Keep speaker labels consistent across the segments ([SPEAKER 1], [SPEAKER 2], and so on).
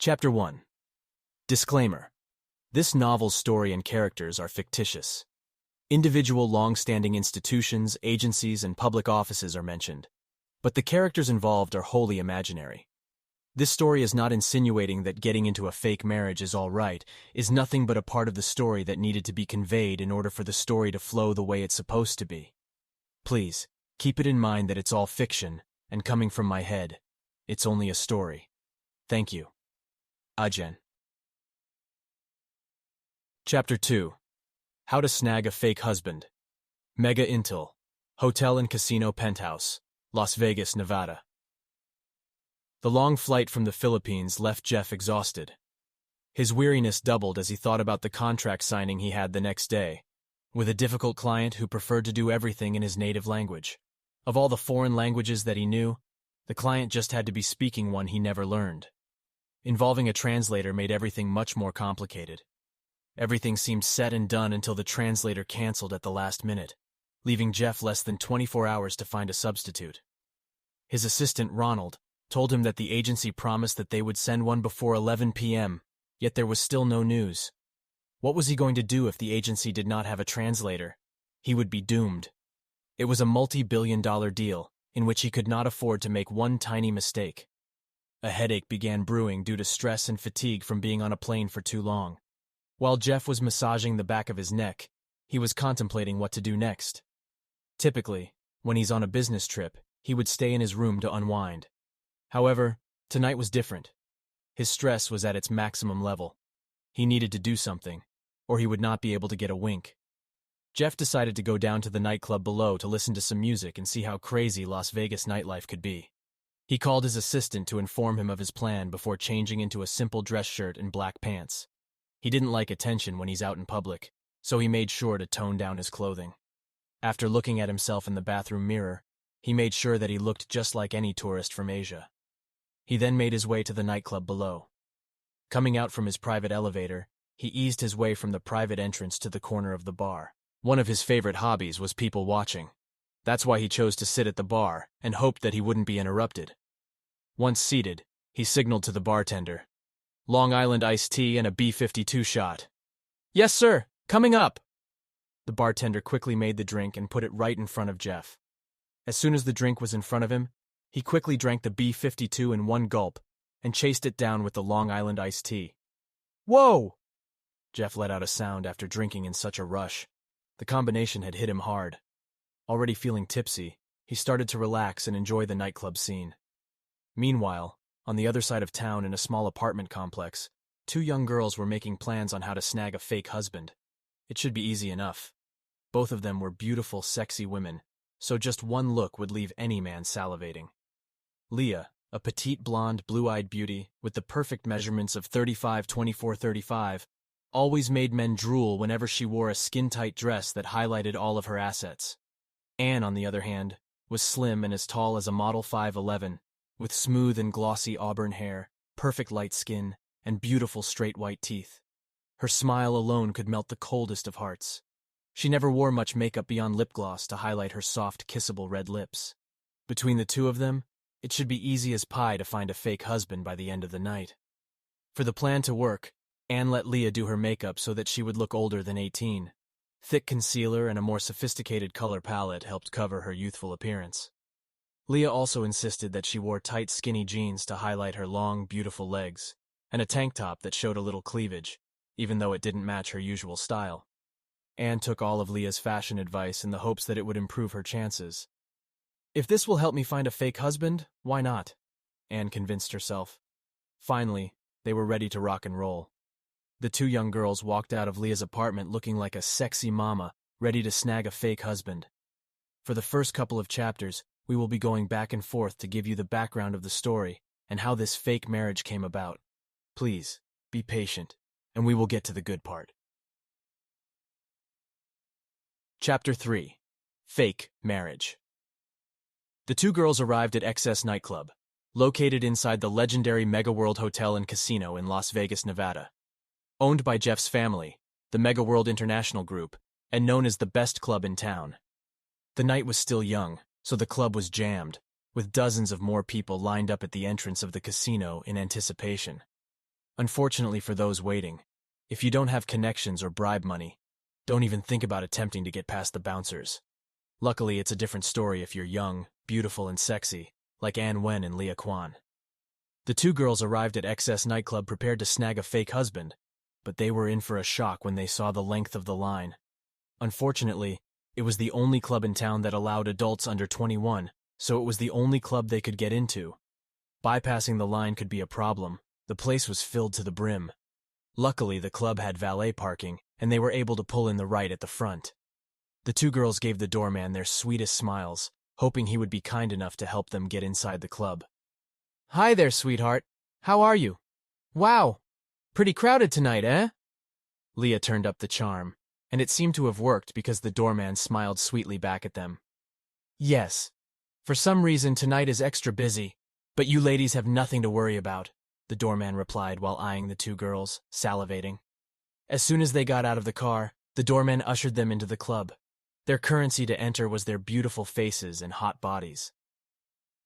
[SPEAKER 1] Chapter 1. Disclaimer. This novel's story and characters are fictitious. Individual long-standing institutions, agencies, and public offices are mentioned, but the characters involved are wholly imaginary. This story is not insinuating that getting into a fake marriage is all right, is nothing but a part of the story that needed to be conveyed in order for the story to flow the way it's supposed to be. Please, keep it in mind that it's all fiction, and coming from my head, it's only a story. Thank you. Ajen. Chapter 2. How to Snag a Fake Husband. Mega Intel. Hotel and Casino Penthouse, Las Vegas, Nevada. The long flight from the Philippines left Jeff exhausted. His weariness doubled as he thought about the contract signing he had the next day, with a difficult client who preferred to do everything in his native language. Of all the foreign languages that he knew, the client just had to be speaking one he never learned. Involving a translator made everything much more complicated. Everything seemed set and done until the translator canceled at the last minute, leaving Jeff less than 24 hours to find a substitute. His assistant, Ronald, told him that the agency promised that they would send one before 11 p.m., yet there was still no news. What was he going to do if the agency did not have a translator? He would be doomed. It was a multi-billion-dollar deal, in which he could not afford to make one tiny mistake. A headache began brewing due to stress and fatigue from being on a plane for too long. While Jeff was massaging the back of his neck, he was contemplating what to do next. Typically, when he's on a business trip, he would stay in his room to unwind. However, tonight was different. His stress was at its maximum level. He needed to do something, or he would not be able to get a wink. Jeff decided to go down to the nightclub below to listen to some music and see how crazy Las Vegas nightlife could be. He called his assistant to inform him of his plan before changing into a simple dress shirt and black pants. He didn't like attention when he's out in public, so he made sure to tone down his clothing. After looking at himself in the bathroom mirror, he made sure that he looked just like any tourist from Asia. He then made his way to the nightclub below. Coming out from his private elevator, he eased his way from the private entrance to the corner of the bar. One of his favorite hobbies was people watching. That's why he chose to sit at the bar and hoped that he wouldn't be interrupted. Once seated, he signaled to the bartender, "Long Island iced tea and a B-52 shot." "Yes, sir. Coming up." The bartender quickly made the drink and put it right in front of Jeff. As soon as the drink was in front of him, he quickly drank the B-52 in one gulp and chased it down with the Long Island iced tea. "Whoa!" Jeff let out a sound after drinking in such a rush. The combination had hit him hard. Already feeling tipsy, he started to relax and enjoy the nightclub scene. Meanwhile, on the other side of town in a small apartment complex, two young girls were making plans on how to snag a fake husband. It should be easy enough. Both of them were beautiful, sexy women, so just one look would leave any man salivating. Leah, a petite blonde, blue-eyed beauty with the perfect measurements of 35-24-35, always made men drool whenever she wore a skin-tight dress that highlighted all of her assets. Anne, on the other hand, was slim and as tall as a model 5'11", with smooth and glossy auburn hair, perfect light skin, and beautiful straight white teeth. Her smile alone could melt the coldest of hearts. She never wore much makeup beyond lip gloss to highlight her soft, kissable red lips. Between the two of them, it should be easy as pie to find a fake husband by the end of the night. For the plan to work, Anne let Leah do her makeup so that she would look older than 18. Thick concealer and a more sophisticated color palette helped cover her youthful appearance. Leah also insisted that she wore tight, skinny jeans to highlight her long, beautiful legs, and a tank top that showed a little cleavage, even though it didn't match her usual style. Anne took all of Leah's fashion advice in the hopes that it would improve her chances. "If this will help me find a fake husband, why not?" Anne convinced herself. Finally, they were ready to rock and roll. The two young girls walked out of Leah's apartment looking like a sexy mama, ready to snag a fake husband. For the first couple of chapters, we will be going back and forth to give you the background of the story and how this fake marriage came about. Please, be patient, and we will get to the good part. Chapter 3. Fake Marriage. The two girls arrived at Excess Nightclub, located inside the legendary Mega World Hotel and Casino in Las Vegas, Nevada. Owned by Jeff's family, the Mega World International Group, and known as the best club in town. The night was still young, so the club was jammed, with dozens of more people lined up at the entrance of the casino in anticipation. Unfortunately for those waiting, if you don't have connections or bribe money, don't even think about attempting to get past the bouncers. Luckily, it's a different story if you're young, beautiful, and sexy, like Anne Wen and Leah Kwan. The two girls arrived at XS nightclub prepared to snag a fake husband, but they were in for a shock when they saw the length of the line. Unfortunately, it was the only club in town that allowed adults under 21, so it was the only club they could get into. Bypassing the line could be a problem. The place was filled to the brim. Luckily, the club had valet parking, and they were able to pull in the right at the front. The two girls gave the doorman their sweetest smiles, hoping he would be kind enough to help them get inside the club. "Hi there, sweetheart. How are you? Wow, pretty crowded tonight, eh?" Leah turned up the charm, and it seemed to have worked because the doorman smiled sweetly back at them. "Yes. For some reason, tonight is extra busy, but you ladies have nothing to worry about," the doorman replied while eyeing the two girls, salivating. As soon as they got out of the car, the doorman ushered them into the club. Their currency to enter was their beautiful faces and hot bodies.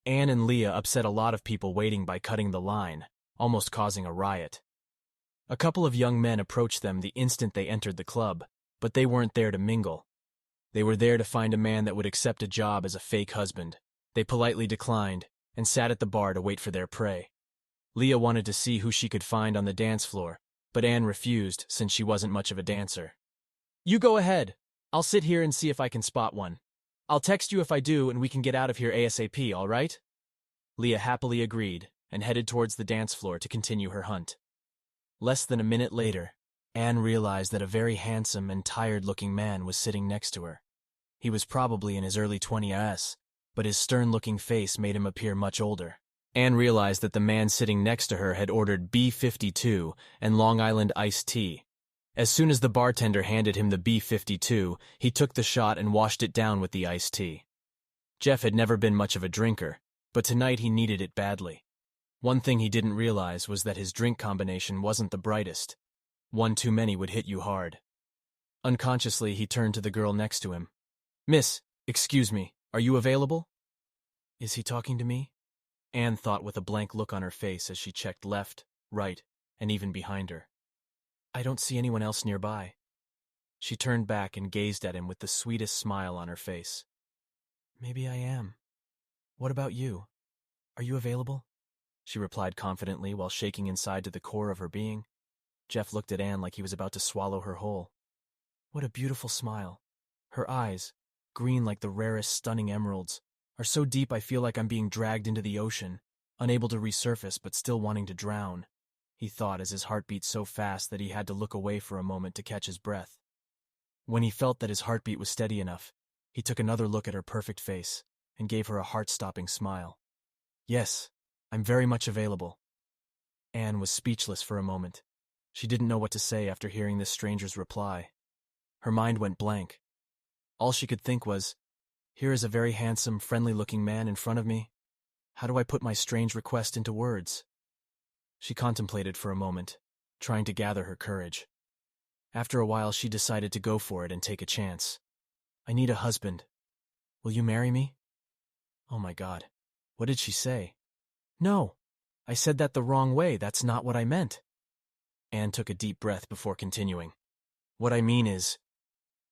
[SPEAKER 1] Anne and Leah upset a lot of people waiting by cutting the line, almost causing a riot. A couple of young men approached them the instant they entered the club, but they weren't there to mingle. They were there to find a man that would accept a job as a fake husband. They politely declined and sat at the bar to wait for their prey. Leah wanted to see who she could find on the dance floor, but Anne refused since she wasn't much of a dancer. "You go ahead. I'll sit here and see if I can spot one. I'll text you if I do and we can get out of here ASAP, all right?" Leah happily agreed and headed towards the dance floor to continue her hunt. Less than a minute later, Anne realized that a very handsome and tired-looking man was sitting next to her. He was probably in his early 20s, but his stern-looking face made him appear much older. Anne realized that the man sitting next to her had ordered B52 and Long Island iced tea. As soon as the bartender handed him the B52, he took the shot and washed it down with the iced tea. Jeff had never been much of a drinker, but tonight he needed it badly. One thing he didn't realize was that his drink combination wasn't the brightest. One too many would hit you hard. Unconsciously, he turned to the girl next to him. "Miss, excuse me, are you available?" Is he talking to me? Anne thought with a blank look on her face as she checked left, right, and even behind her. I don't see anyone else nearby. She turned back and gazed at him with the sweetest smile on her face. Maybe I am. What about you? Are you available? She replied confidently while shaking inside to the core of her being. Jeff looked at Anne like he was about to swallow her whole. What a beautiful smile. Her eyes, green like the rarest stunning emeralds, are so deep I feel like I'm being dragged into the ocean, unable to resurface but still wanting to drown, he thought as his heart beat so fast that he had to look away for a moment to catch his breath. When he felt that his heartbeat was steady enough, he took another look at her perfect face and gave her a heart-stopping smile. Yes, I'm very much available. Anne was speechless for a moment. She didn't know what to say after hearing this stranger's reply. Her mind went blank. All she could think was, here is a very handsome, friendly-looking man in front of me. How do I put my strange request into words? She contemplated for a moment, trying to gather her courage. After a while, she decided to go for it and take a chance. I need a husband. Will you marry me? Oh my God, what did she say? No, I said that the wrong way. That's not what I meant. Anne took a deep breath before continuing. What I mean is,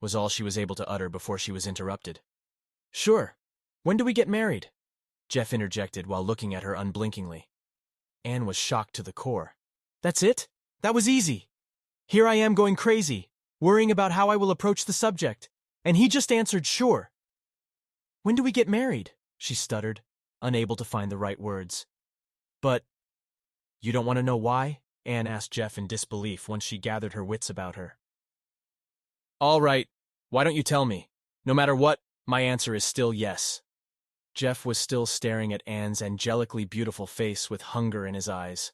[SPEAKER 1] was all she was able to utter before she was interrupted. Sure. When do we get married? Jeff interjected while looking at her unblinkingly. Anne was shocked to the core. That's it? That was easy. Here I am going crazy, worrying about how I will approach the subject, and he just answered sure. When do we get married? She stuttered, unable to find the right words. But, you don't want to know why? Anne asked Jeff in disbelief once she gathered her wits about her. All right, why don't you tell me? No matter what, my answer is still yes. Jeff was still staring at Anne's angelically beautiful face with hunger in his eyes.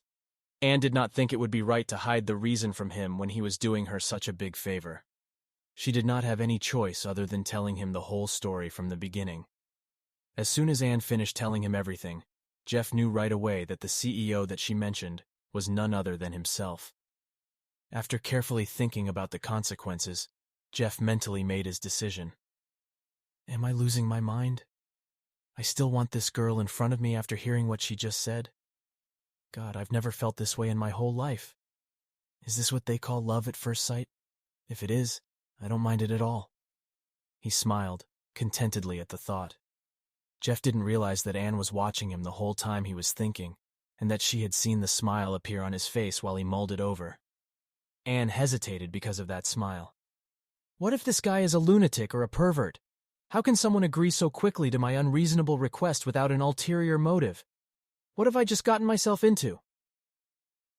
[SPEAKER 1] Anne did not think it would be right to hide the reason from him when he was doing her such a big favor. She did not have any choice other than telling him the whole story from the beginning. As soon as Anne finished telling him everything, Jeff knew right away that the CEO that she mentioned was none other than himself. After carefully thinking about the consequences, Jeff mentally made his decision. Am I losing my mind? I still want this girl in front of me after hearing what she just said. God, I've never felt this way in my whole life. Is this what they call love at first sight? If it is, I don't mind it at all. He smiled, contentedly at the thought. Jeff didn't realize that Anne was watching him the whole time he was thinking, and that she had seen the smile appear on his face while he mulled it over. Anne hesitated because of that smile. What if this guy is a lunatic or a pervert? How can someone agree so quickly to my unreasonable request without an ulterior motive? What have I just gotten myself into?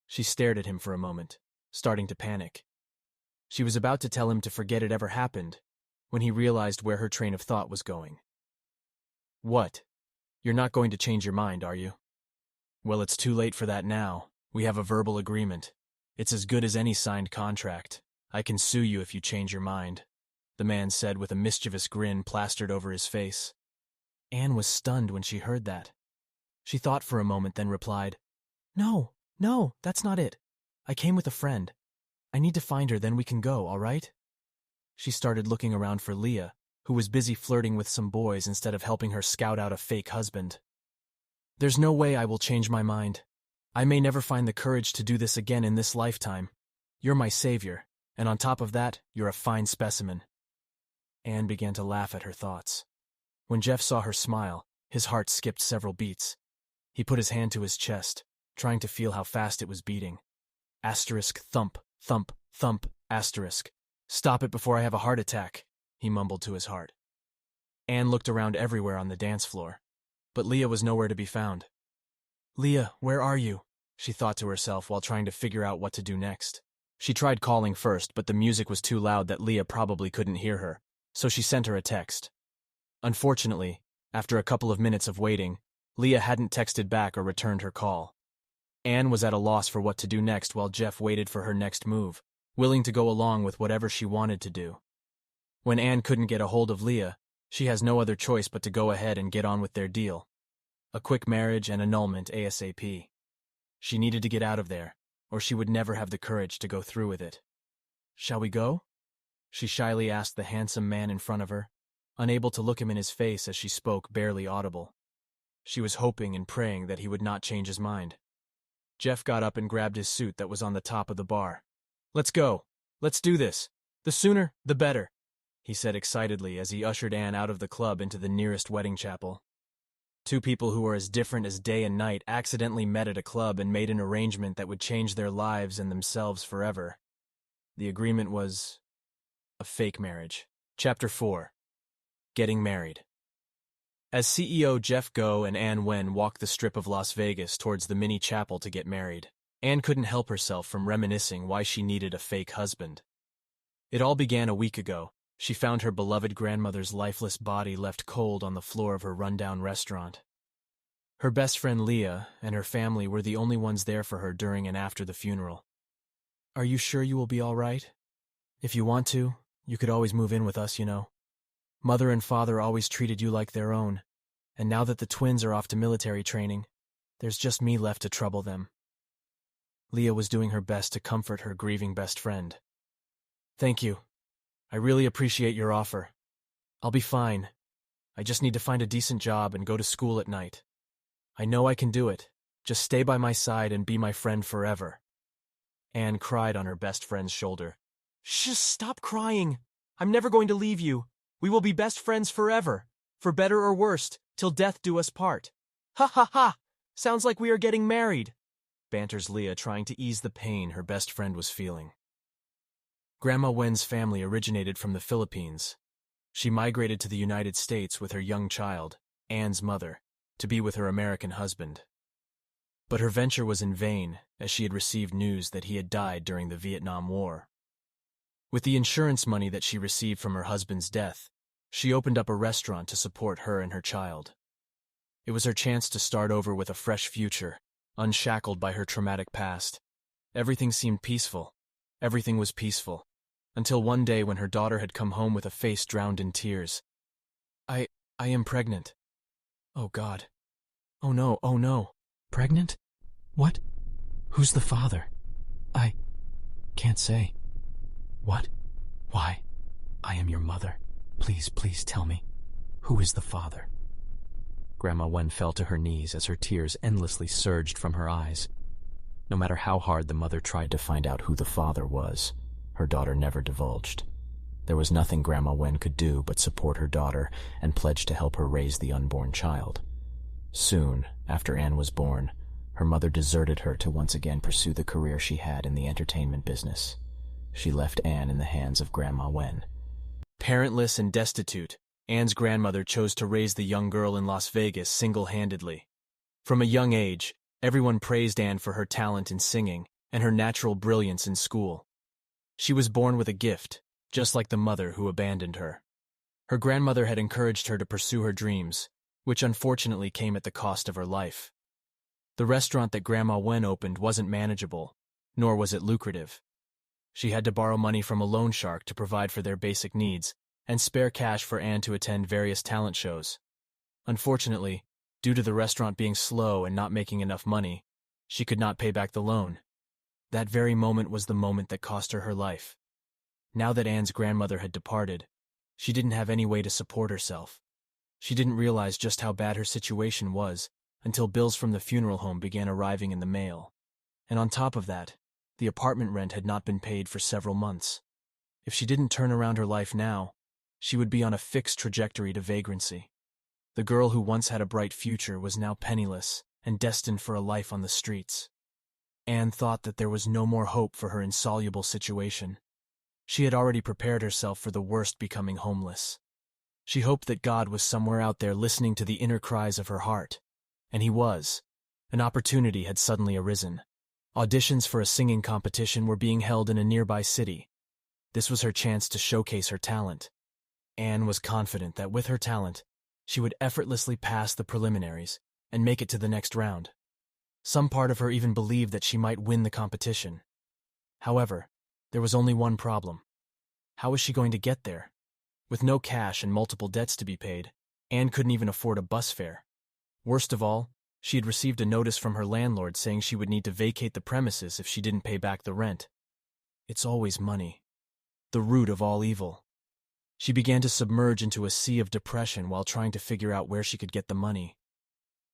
[SPEAKER 1] She stared at him for a moment, starting to panic. She was about to tell him to forget it ever happened, when he realized where her train of thought was going. What? You're not going to change your mind, are you? Well, it's too late for that now. We have a verbal agreement. It's as good as any signed contract. I can sue you if you change your mind, the man said with a mischievous grin plastered over his face. Anne was stunned when she heard that. She thought for a moment, then replied, No, that's not it. I came with a friend. I need to find her, then we can go, all right? She started looking around for Leah, who was busy flirting with some boys instead of helping her scout out a fake husband. There's no way I will change my mind. I may never find the courage to do this again in this lifetime. You're my savior, and on top of that, you're a fine specimen. Anne began to laugh at her thoughts. When Jeff saw her smile, his heart skipped several beats. He put his hand to his chest, trying to feel how fast it was beating. Asterisk thump, thump, thump, asterisk. Stop it before I have a heart attack, he mumbled to his heart. Anne looked around everywhere on the dance floor, but Leah was nowhere to be found. Leah, where are you? She thought to herself while trying to figure out what to do next. She tried calling first, but the music was too loud that Leah probably couldn't hear her, so she sent her a text. Unfortunately, after a couple of minutes of waiting, Leah hadn't texted back or returned her call. Anne was at a loss for what to do next while Jeff waited for her next move, willing to go along with whatever she wanted to do. When Anne couldn't get a hold of Leah, she has no other choice but to go ahead and get on with their deal. A quick marriage and annulment ASAP. She needed to get out of there, or she would never have the courage to go through with it. Shall we go? She shyly asked the handsome man in front of her, unable to look him in his face as she spoke, barely audible. She was hoping and praying that he would not change his mind. Jeff got up and grabbed his suit that was on the top of the bar. Let's go. Let's do this. The sooner, the better, he said excitedly as he ushered Anne out of the club into the nearest wedding chapel. Two people who were as different as day and night accidentally met at a club and made an arrangement that would change their lives and themselves forever. The agreement was a fake marriage. Chapter 4. Getting Married. As CEO Jeff Go and Anne Wen walked the strip of Las Vegas towards the mini chapel to get married, Anne couldn't help herself from reminiscing why she needed a fake husband. It all began a week ago. She found her beloved grandmother's lifeless body left cold on the floor of her rundown restaurant. Her best friend Leah and her family were the only ones there for her during and after the funeral. Are you sure you will be all right? If you want to, you could always move in with us, you know. Mother and father always treated you like their own, and now that the twins are off to military training, there's just me left to trouble them. Leah was doing her best to comfort her grieving best friend. Thank you. I really appreciate your offer. I'll be fine. I just need to find a decent job and go to school at night. I know I can do it. Just stay by my side and be my friend forever. Anne cried on her best friend's shoulder. Shh, stop crying. I'm never going to leave you. We will be best friends forever, for better or worse, till death do us part. Ha ha ha! Sounds like we are getting married, banters Leah, trying to ease the pain her best friend was feeling. Grandma Wen's family originated from the Philippines. She migrated to the United States with her young child, Anne's mother, to be with her American husband. But her venture was in vain, as she had received news that he had died during the Vietnam War. With the insurance money that she received from her husband's death, she opened up a restaurant to support her and her child. It was her chance to start over with a fresh future, unshackled by her traumatic past. Everything seemed peaceful. Everything was peaceful. Until one day when her daughter had come home with a face drowned in tears. I am pregnant. Oh God. Oh no. Pregnant? What? Who's the father? I can't say. What? Why? I am your mother. Please tell me. Who is the father? Grandma Wen fell to her knees as her tears endlessly surged from her eyes.
[SPEAKER 2] No matter how hard the mother tried to find out who the father was, her daughter never divulged. There was nothing Grandma Wen could do but support her daughter and pledge to help her raise the unborn child. Soon, after Anne was born, her mother deserted her to once again pursue the career she had in the entertainment business. She left Anne in the hands of Grandma Wen.
[SPEAKER 1] Parentless and destitute, Anne's grandmother chose to raise the young girl in Las Vegas single-handedly. From a young age, everyone praised Anne for her talent in singing and her natural brilliance in school. She was born with a gift, just like the mother who abandoned her. Her grandmother had encouraged her to pursue her dreams, which unfortunately came at the cost of her life. The restaurant that Grandma Wen opened wasn't manageable, nor was it lucrative. She had to borrow money from a loan shark to provide for their basic needs and spare cash for Anne to attend various talent shows. Unfortunately, due to the restaurant being slow and not making enough money, she could not pay back the loan. That very moment was the moment that cost her her life. Now that Anne's grandmother had departed, she didn't have any way to support herself. She didn't realize just how bad her situation was until bills from the funeral home began arriving in the mail. And on top of that, the apartment rent had not been paid for several months. If she didn't turn around her life now, she would be on a fixed trajectory to vagrancy. The girl who once had a bright future was now penniless and destined for a life on the streets. Anne thought that there was no more hope for her insoluble situation. She had already prepared herself for the worst, becoming homeless. She hoped that God was somewhere out there listening to the inner cries of her heart. And he was. An opportunity had suddenly arisen. Auditions for a singing competition were being held in a nearby city. This was her chance to showcase her talent. Anne was confident that with her talent, she would effortlessly pass the preliminaries and make it to the next round. Some part of her even believed that she might win the competition. However, there was only one problem. How was she going to get there? With no cash and multiple debts to be paid, Anne couldn't even afford a bus fare. Worst of all, she had received a notice from her landlord saying she would need to vacate the premises if she didn't pay back the rent. It's always money, the root of all evil. She began to submerge into a sea of depression while trying to figure out where she could get the money.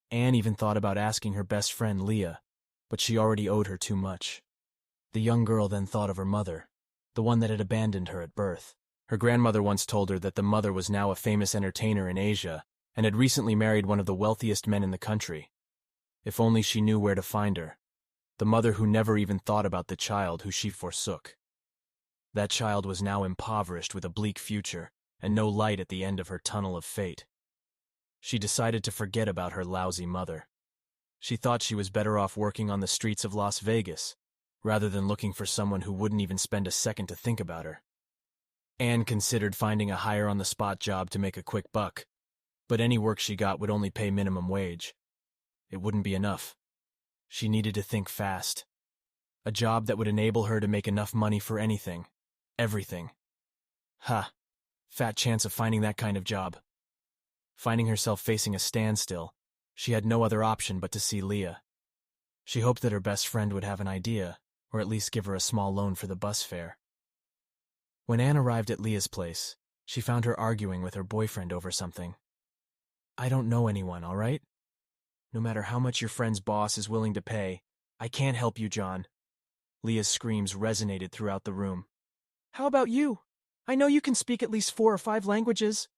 [SPEAKER 1] Anne even thought about asking her best friend Leah, but she already owed her too much. The young girl then thought of her mother, the one that had abandoned her at birth. Her grandmother once told her that the mother was now a famous entertainer in Asia and had recently married one of the wealthiest men in the country. If only she knew where to find her, the mother who never even thought about the child who she forsook. That child was now impoverished with a bleak future and no light at the end of her tunnel of fate. She decided to forget about her lousy mother. She thought she was better off working on the streets of Las Vegas, rather than looking for someone who wouldn't even spend a second to think about her. Anne considered finding a hire-on-the-spot job to make a quick buck, but any work she got would only pay minimum wage. It wouldn't be enough. She needed to think fast. A job that would enable her to make enough money for anything, everything. Ha! Fat chance of finding that kind of job. Finding herself facing a standstill, she had no other option but to see Leah. She hoped that her best friend would have an idea, or at least give her a small loan for the bus fare. When Anne arrived at Leah's place, she found her arguing with her boyfriend over something. "I don't know anyone, all right? No matter how much your friend's boss is willing to pay, I can't help you, John." Leah's screams resonated throughout the room. "How about you? I know you can speak at least 4 or 5 languages,"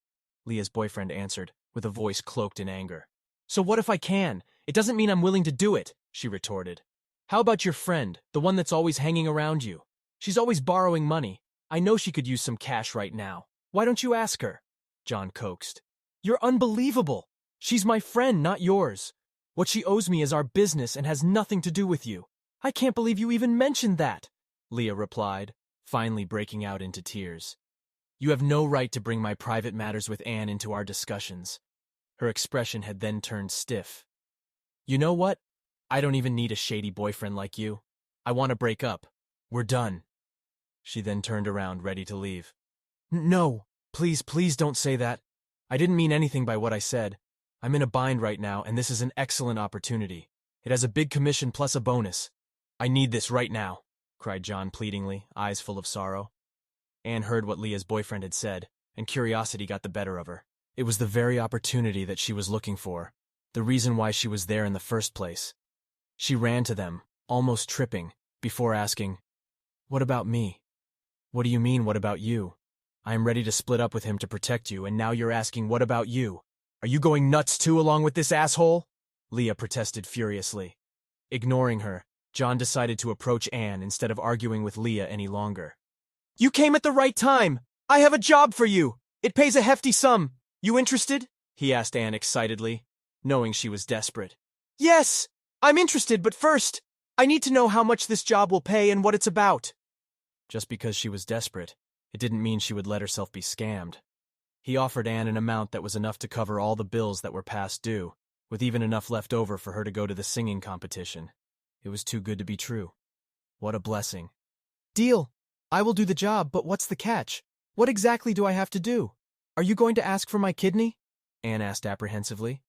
[SPEAKER 1] Leah's boyfriend answered, with a voice cloaked in anger. "So what if I can? It doesn't mean I'm willing to do it," she retorted. "How about your friend, the one that's always hanging around you? She's always borrowing money. I know she could use some cash right now. Why don't you ask her?" John coaxed. "You're unbelievable. She's my friend, not yours. What she owes me is our business and has nothing to do with you." "I can't believe you even mentioned that," Leah replied, finally breaking out into tears. "You have no right to bring my private matters with Anne into our discussions." Her expression had then turned stiff. "You know what? I don't even need a shady boyfriend like you. I want to break up. We're done." She then turned around, ready to leave. "No, please don't say that. I didn't mean anything by what I said. I'm in a bind right now, and this is an excellent opportunity. It has a big commission plus a bonus. I need this right now," cried John pleadingly, eyes full of sorrow. Anne heard what Leah's boyfriend had said, and curiosity got the better of her. It was the very opportunity that she was looking for, the reason why she was there in the first place. She ran to them, almost tripping, before asking, "What about me?" "What do you mean, what about you? I am ready to split up with him to protect you, and now you're asking, what about you? Are you going nuts too along with this asshole?" Leah protested furiously. Ignoring her, John decided to approach Anne instead of arguing with Leah any longer. "You came at the right time! I have a job for you! It pays a hefty sum! You interested?" he asked Anne excitedly, knowing she was desperate. "Yes! I'm interested, but first, I need to know how much this job will pay and what it's about." Just because she was desperate, it didn't mean she would let herself be scammed. He offered Anne an amount that was enough to cover all the bills that were past due, with even enough left over for her to go to the singing competition. It was too good to be true. What a blessing. "Deal! I will do the job, but what's the catch? What exactly do I have to do? Are you going to ask for my kidney?" Anne asked apprehensively.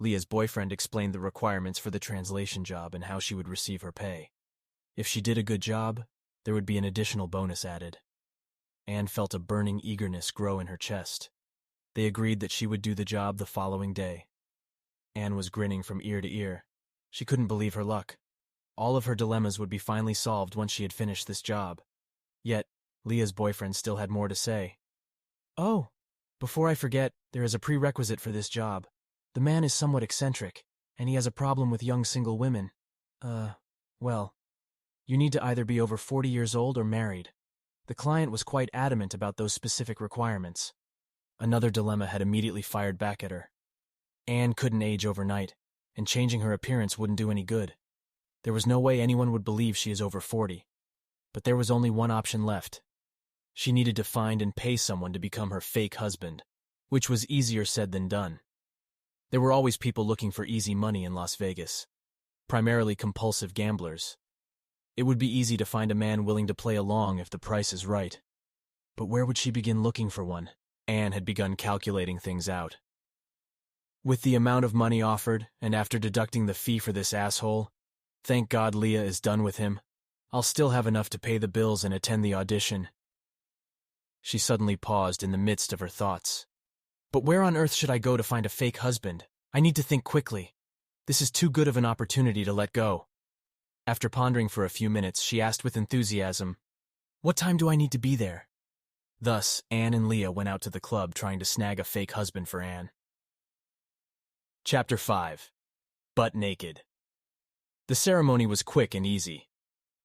[SPEAKER 1] Leah's boyfriend explained the requirements for the translation job and how she would receive her pay. If she did a good job, there would be an additional bonus added. Anne felt a burning eagerness grow in her chest. They agreed that she would do the job the following day. Anne was grinning from ear to ear. She couldn't believe her luck. All of her dilemmas would be finally solved once she had finished this job. Yet, Leah's boyfriend still had more to say. "Oh, before I forget, there is a prerequisite for this job. The man is somewhat eccentric, and he has a problem with young single women. Well, you need to either be over 40 years old or married." The client was quite adamant about those specific requirements. Another dilemma had immediately fired back at her. Anne couldn't age overnight, and changing her appearance wouldn't do any good. There was no way anyone would believe she is over 40. But there was only one option left. She needed to find and pay someone to become her fake husband, which was easier said than done. There were always people looking for easy money in Las Vegas, primarily compulsive gamblers. It would be easy to find a man willing to play along if the price is right. But where would she begin looking for one? Anne had begun calculating things out. With the amount of money offered, and after deducting the fee for this asshole, thank God Leah is done with him, I'll still have enough to pay the bills and attend the audition. She suddenly paused in the midst of her thoughts. But where on earth should I go to find a fake husband? I need to think quickly. This is too good of an opportunity to let go. After pondering for a few minutes, she asked with enthusiasm, "What time do I need to be there?" Thus, Anne and Leah went out to the club trying to snag a fake husband for Anne. Chapter 5. Butt Naked. The ceremony was quick and easy.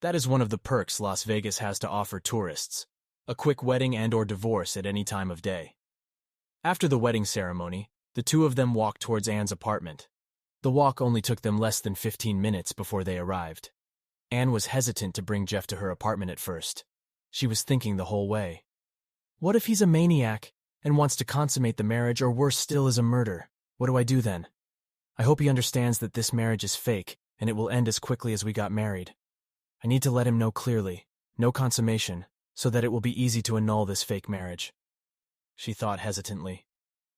[SPEAKER 1] That is one of the perks Las Vegas has to offer tourists, a quick wedding and/or divorce at any time of day. After the wedding ceremony, the two of them walked towards Anne's apartment. The walk only took them less than 15 minutes before they arrived. Anne was hesitant to bring Jeff to her apartment at first. She was thinking the whole way. What if he's a maniac and wants to consummate the marriage, or worse still is a murder? What do I do then? I hope he understands that this marriage is fake and it will end as quickly as we got married. I need to let him know clearly, no consummation, so that it will be easy to annul this fake marriage. She thought hesitantly.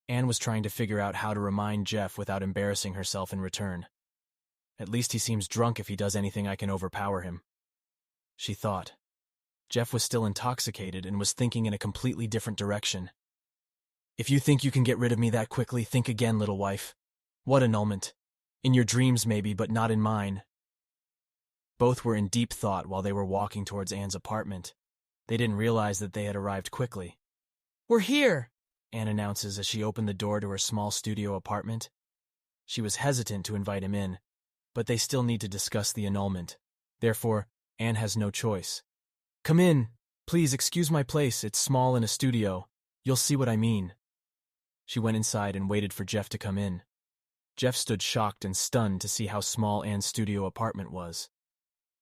[SPEAKER 1] Anne was trying to figure out how to remind Jeff without embarrassing herself in return. At least he seems drunk if he does anything I can overpower him. She thought. Jeff was still intoxicated and was thinking in a completely different direction. "If you think you can get rid of me that quickly, think again, little wife. What annulment? In your dreams maybe, but not in mine." Both were in deep thought while they were walking towards Anne's apartment. They didn't realize that they had arrived quickly. "We're here," Anne announces as she opened the door to her small studio apartment. She was hesitant to invite him in, but they still need to discuss the annulment. Therefore, Anne has no choice. "Come in. Please excuse my place. It's small in a studio. You'll see what I mean." She went inside and waited for Jeff to come in. Jeff stood shocked and stunned to see how small Anne's studio apartment was.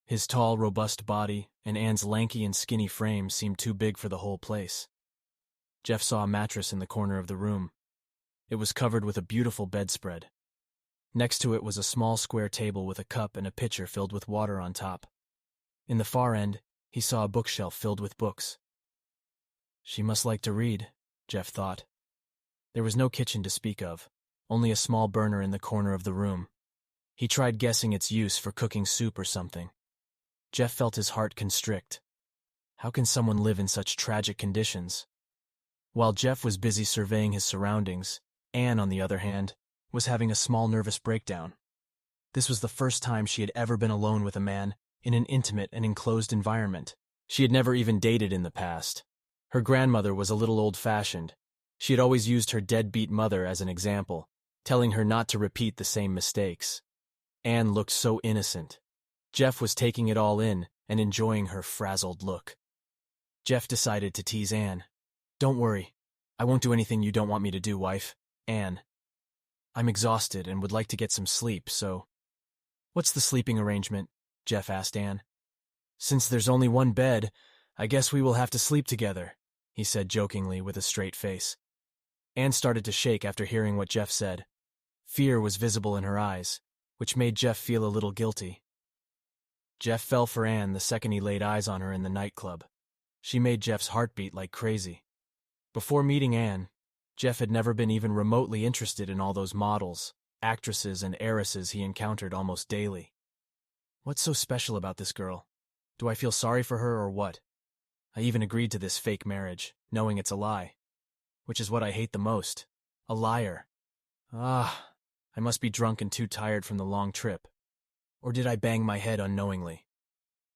[SPEAKER 1] His tall, robust body and Anne's lanky and skinny frame seemed too big for the whole place. Jeff saw a mattress in the corner of the room. It was covered with a beautiful bedspread. Next to it was a small square table with a cup and a pitcher filled with water on top. In the far end, he saw a bookshelf filled with books. She must like to read, Jeff thought. There was no kitchen to speak of, only a small burner in the corner of the room. He tried guessing its use for cooking soup or something. Jeff felt his heart constrict. How can someone live in such tragic conditions? While Jeff was busy surveying his surroundings, Anne, on the other hand, was having a small nervous breakdown. This was the first time she had ever been alone with a man in an intimate and enclosed environment. She had never even dated in the past. Her grandmother was a little old-fashioned. She had always used her deadbeat mother as an example, telling her not to repeat the same mistakes. Anne looked so innocent. Jeff was taking it all in and enjoying her frazzled look. Jeff decided to tease Anne. "Don't worry. I won't do anything you don't want me to do, wife. Anne. I'm exhausted and would like to get some sleep, so—" "What's the sleeping arrangement?" Jeff asked Anne. "Since there's only one bed, I guess we will have to sleep together," he said jokingly with a straight face. Anne started to shake after hearing what Jeff said. Fear was visible in her eyes, which made Jeff feel a little guilty. Jeff fell for Anne the second he laid eyes on her in the nightclub. She made Jeff's heart beat like crazy. Before meeting Anne, Jeff had never been even remotely interested in all those models, actresses, and heiresses he encountered almost daily. What's so special about this girl? Do I feel sorry for her or what? I even agreed to this fake marriage, knowing it's a lie. Which is what I hate the most. A liar. I must be drunk and too tired from the long trip. Or did I bang my head unknowingly?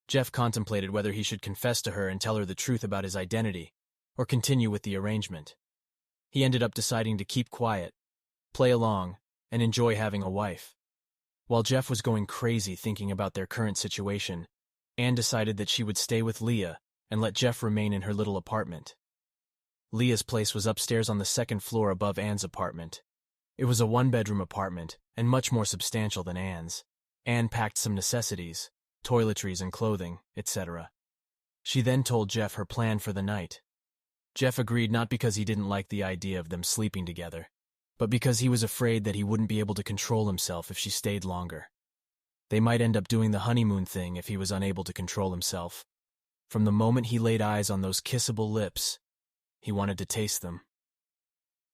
[SPEAKER 1] Jeff contemplated whether he should confess to her and tell her the truth about his identity, or continue with the arrangement. He ended up deciding to keep quiet, play along, and enjoy having a wife. While Jeff was going crazy thinking about their current situation, Anne decided that she would stay with Leah and let Jeff remain in her little apartment. Leah's place was upstairs on the second floor above Anne's apartment. It was a one-bedroom apartment and much more substantial than Anne's. Anne packed some necessities, toiletries and clothing, etc. She then told Jeff her plan for the night. Jeff agreed not because he didn't like the idea of them sleeping together, but because he was afraid that he wouldn't be able to control himself if she stayed longer. They might end up doing the honeymoon thing if he was unable to control himself. From the moment he laid eyes on those kissable lips, he wanted to taste them.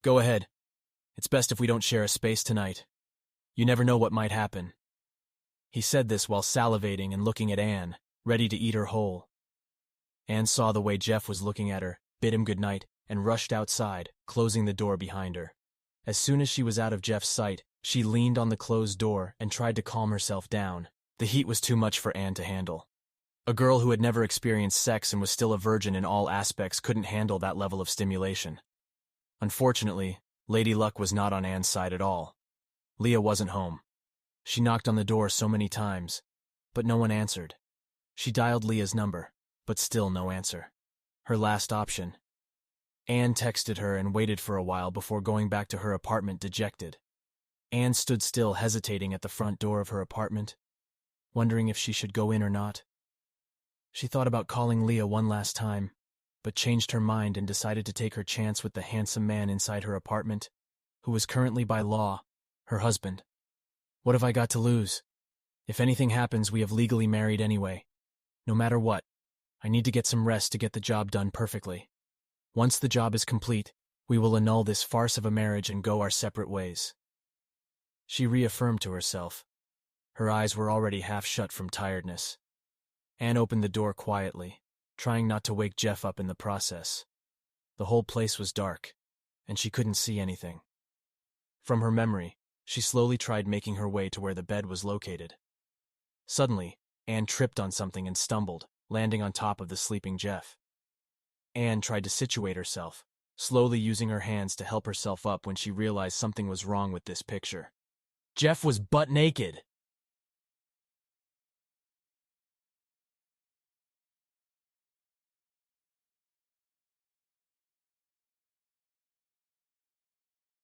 [SPEAKER 1] "Go ahead. It's best if we don't share a space tonight. You never know what might happen." He said this while salivating and looking at Anne, ready to eat her whole. Anne saw the way Jeff was looking at her, bid him good night, and rushed outside, closing the door behind her. As soon as she was out of Jeff's sight, she leaned on the closed door and tried to calm herself down. The heat was too much for Anne to handle. A girl who had never experienced sex and was still a virgin in all aspects couldn't handle that level of stimulation. Unfortunately, Lady Luck was not on Anne's side at all. Leah wasn't home. She knocked on the door so many times, but no one answered. She dialed Leah's number, but still no answer. Her last option. Anne texted her and waited for a while before going back to her apartment dejected. Anne stood still, hesitating at the front door of her apartment, wondering if she should go in or not. She thought about calling Leah one last time, but changed her mind and decided to take her chance with the handsome man inside her apartment, who was currently by law her husband. What have I got to lose? If anything happens, we have legally married anyway. No matter what, I need to get some rest to get the job done perfectly. Once the job is complete, we will annul this farce of a marriage and go our separate ways. She reaffirmed to herself. Her eyes were already half shut from tiredness. Anne opened the door quietly, trying not to wake Jeff up in the process. The whole place was dark, and she couldn't see anything. From her memory, she slowly tried making her way to where the bed was located. Suddenly, Anne tripped on something and stumbled, landing on top of the sleeping Jeff. Anne tried to situate herself, slowly using her hands to help herself up when she realized something was wrong with this picture. Jeff was butt naked.